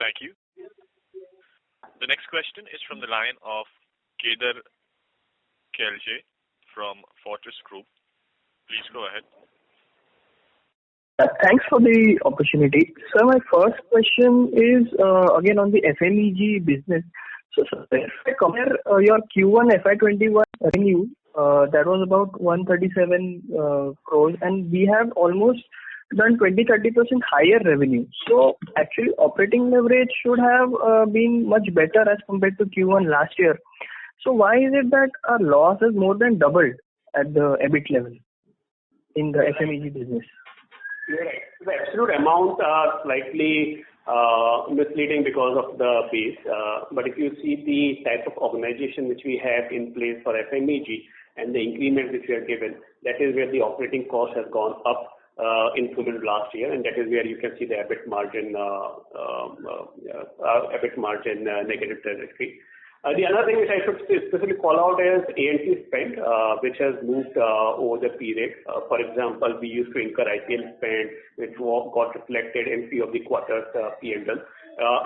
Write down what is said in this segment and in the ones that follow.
Thank you. The next question is from the line of Kedar Kelje from Fortress Group. Please go ahead. Thanks for the opportunity. Sir, my first question is again on the FMEG business. So if I compare your Q1 FY21 revenue, that was about 137 crores, and we have almost done 20-30% higher revenue. So actually operating leverage should have been much better as compared to Q1 last year. So why is it that our loss has more than doubled at the EBIT level in the FMEG business? You're right. The absolute amount are slightly misleading because of the base. But if you see the type of organization which we have in place for FMEG and the increment which we are given, that is where the operating cost has gone up in Q1 last year, and that is where you can see the EBIT margin negative trajectory. The other thing which I should specifically call out is A&P spend, which has moved over the period. For example, we used to incur IPL spend, which got reflected in few of the quarters P&L.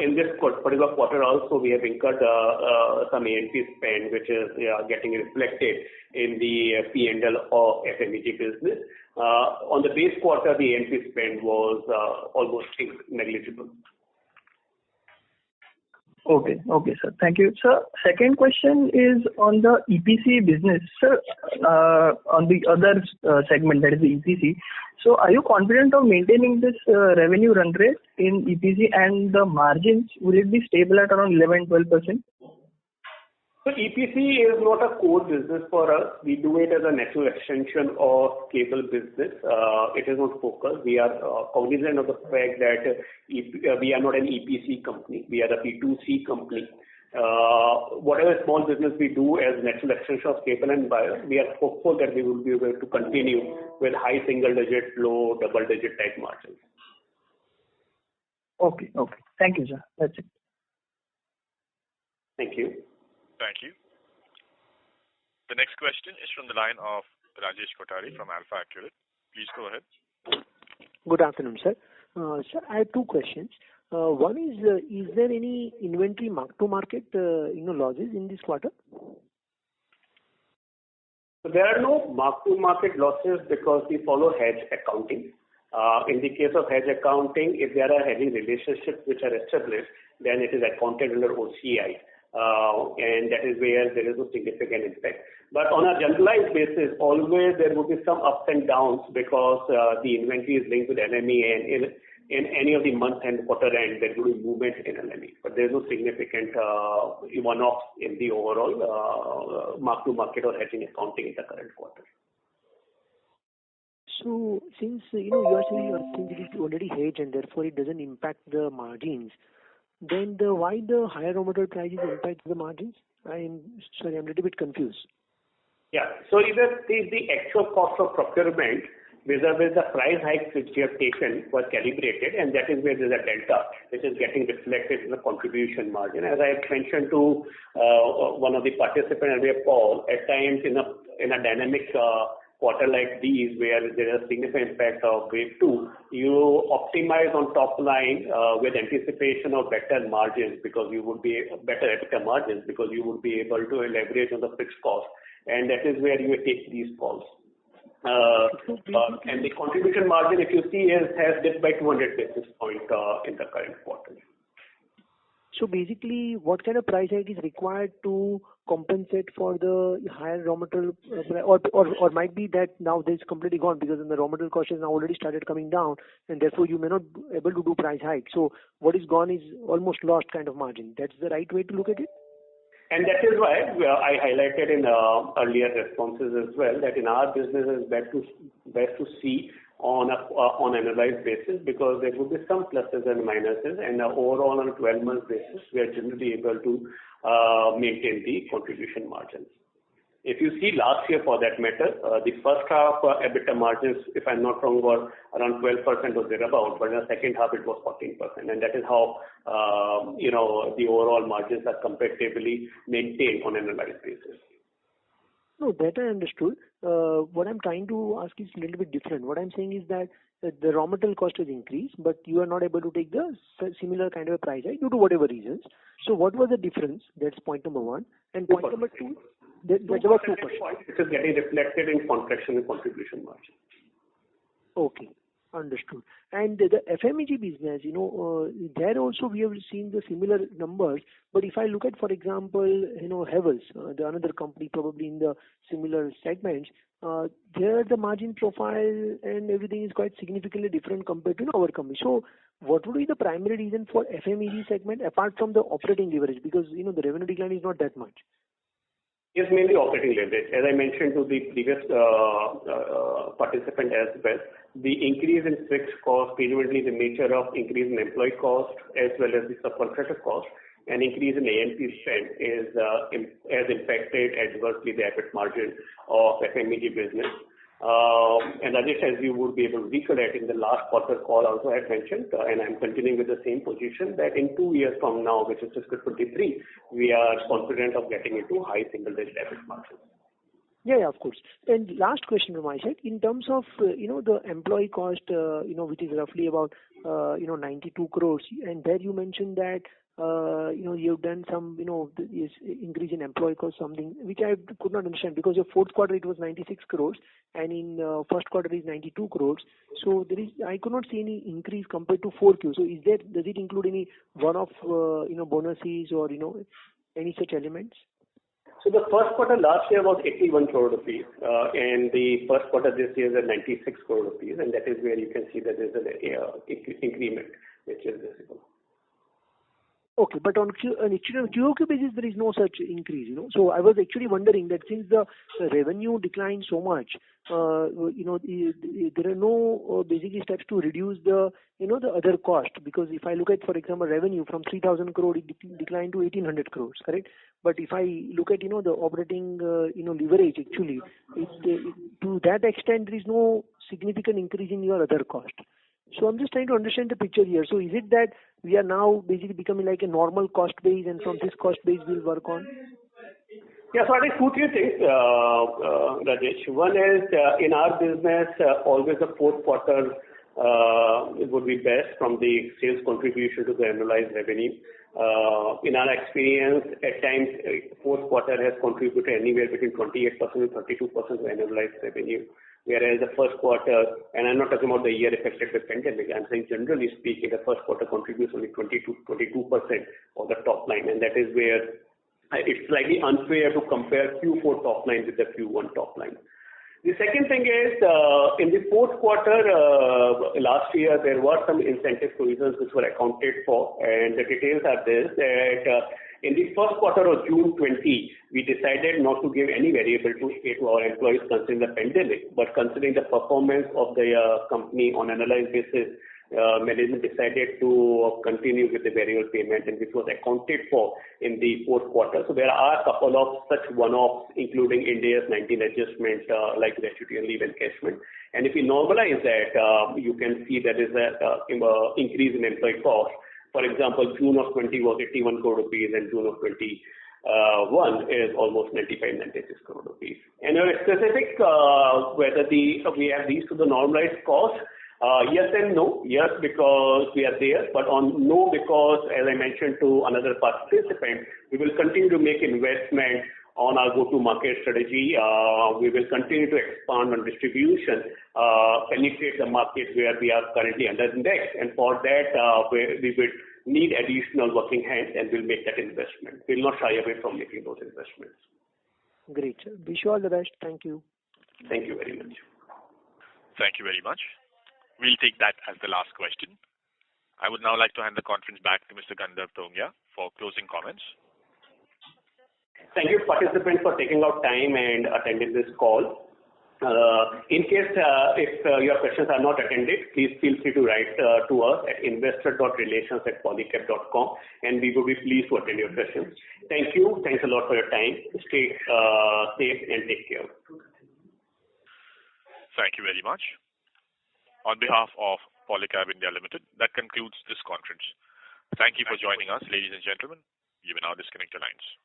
In this particular quarter also, we have incurred some A&P spend, which is getting reflected in the P&L of FMEG business. On the base quarter, the A&P spend was almost negligible. Okay, sir. Thank you. Sir, second question is on the EPC business. Sir, on the other segment, that is the EPC. So are you confident of maintaining this revenue run rate in EPC, and the margins, will it be stable at around 11-12%? So EPC is not a core business for us. We do it as a natural extension of cable business. It is not focused. We are cognizant of the fact that we are not an EPC company. We are a B2C company. Whatever small business we do as natural extension of cable and wire, we are hopeful that we will be able to continue with high single-digit, low double-digit type margins. Okay. Thank you, sir. That's it. Thank you. Thank you. The next question is from the line of Rajesh Kothari from Alpha Accurate. Please go ahead. Good afternoon, sir. Sir, I have two questions. One is there any inventory mark-to-market losses in this quarter? So there are no mark-to-market losses because we follow hedge accounting. In the case of hedge accounting, if there are hedging relationships which are established, then it is accounted under OCI. And that is where there is no significant impact. But on a generalized basis, always there will be some ups and downs because the inventory is linked with LME, and in any of the month and quarter end, there will be movement in LME. But there is no significant one-off in the overall mark-to-market or hedging accounting in the current quarter. So since you are saying it is already hedged and therefore it doesn't impact the margins, then why the higher raw material prices impact the margins? I'm a little bit confused. Yeah. So either the actual cost of procurement vis-a-vis the price hikes which we have taken was calibrated, and that is where there's a delta which is getting reflected in the contribution margin. As I mentioned to one of the participants earlier, Paul, at times in a dynamic quarter like these, where there is a significant impact of wave 2, you optimize on top line with anticipation of better margins because you would be better EBITDA margins because you would be able to leverage on the fixed cost, and that is where you take these calls. And the contribution margin, if you see, has dipped by 200 basis points in the current quarter. So basically, what kind of price hike is required to compensate for the higher raw material, or might be that now this is completely gone because the raw material cost has now already started coming down, and therefore you may not be able to do price hike. So what is gone is almost lost kind of margin. That's the right way to look at it? And that is why I highlighted in earlier responses as well that in our business it's best to see on an analyzed basis because there will be some pluses and minuses, and overall on a 12-month basis we are generally able to maintain the contribution margins. If you see last year for that matter, the first half EBITDA margins, if I'm not wrong, were around 12% or thereabout, but in the second half it was 14%, and that is how the overall margins are comparatively maintained on an analyzed basis. No, that I understood. What I'm trying to ask is a little bit different. What I'm saying is that the raw material cost has increased, but you are not able to take the similar kind of a price hike due to whatever reasons. So what was the difference? That's point number one. And point number two, that's about 2%. It is getting reflected in contraction and contribution margin. Okay. Understood. And the FMEG business, there also we have seen the similar numbers. But if I look at, for example, Havels, the another company probably in the similar segments, there the margin profile and everything is quite significantly different compared to our company. So what would be the primary reason for FMEG segment apart from the operating leverage? Because, the revenue decline is not that much. It's mainly operating leverage. As I mentioned to the previous participant as well, the increase in fixed cost, primarily the nature of increase in employee cost as well as the subcontractor cost, and increase in A&P spend has impacted adversely the EBIT margin of FMEG business. And Rajesh, as you would be able to recollect in the last quarter call also I had mentioned, and I'm continuing with the same position, that in 2 years from now, which is fiscal 23, we are confident of getting into high single-digit EBIT margins. Yeah, of course. And last question from my side, in terms of, the employee cost, which is roughly about, 92 crores, and there you mentioned that, you've done some, this increase in employee cost, something which I could not understand because your fourth quarter it was 96 crores and in first quarter is 92 crores. So I could not see any increase compared to 4Q. So does it include any one-off, bonuses or, any such elements? So the first quarter last year was 81 crore rupees, and the first quarter this year is at 96 crore rupees, and that is where you can see that there is an increment which is visible. Okay, but on QOQ basis, there is no such increase, So I was actually wondering that since the revenue declined so much, there are no basically steps to reduce the, the other cost. Because if I look at, for example, revenue from 3,000 crore, it declined to 1,800 crores, correct? But if I look at, the operating, leverage, actually, to that extent, there is no significant increase in your other cost. So I'm just trying to understand the picture here. So is it that we are now basically becoming like a normal cost base and from this cost base we'll work on? Yeah, so I think 2-3 things, Rajesh. One is in our business, always the fourth quarter would be best from the sales contribution to the annualized revenue. In our experience, at times, fourth quarter has contributed anywhere between 28% to 32% of annualized revenue. Whereas the first quarter, and I'm not talking about the year affected by pandemic, I'm saying generally speaking, the first quarter contributes only 22% of the top line, and that is where it's slightly unfair to compare Q4 top line with the Q1 top line. The second thing is, in the fourth quarter last year, there were some incentive provisions which were accounted for, and the details are this, that in the first quarter of June 20, we decided not to give any variable pay to our employees considering the pandemic, but considering the performance of the company on an analyzed basis, management decided to continue with the variable payment, and which was accounted for in the fourth quarter. So there are a couple of such one-offs, including Ind AS 19 adjustment, like gratuity and leave encashment. And if you normalize that, you can see that is an increase in employee cost. For example, June of 20 was 81 crore rupees and June of 21 is almost 95-96 crore rupees. And your specific whether we have these to the normalized cost, yes and no. Yes, because we are there, but on no, because as I mentioned to another participant, we will continue to make investment on our go-to-market strategy. We will continue to expand on distribution, penetrate the markets where we are currently under index, and for that, we will need additional working hands, and we'll make that investment. We'll not shy away from making those investments. Great. Wish you all the best. Thank you. Thank you very much. Thank you very much. We'll take that as the last question. I would now like to hand the conference back to Mr. Gandharv Tongia for closing comments. Thank you, participants, for taking out time and attending this call. In case if your questions are not attended, please feel free to write to us at investor.relations@polycab.com, and we will be pleased to attend your questions. Thank you. Thanks a lot for your time. Stay safe and take care. Thank you very much. On behalf of Polycab India Limited, that concludes this conference. Thank you for joining us, ladies and gentlemen. You may now disconnect your lines.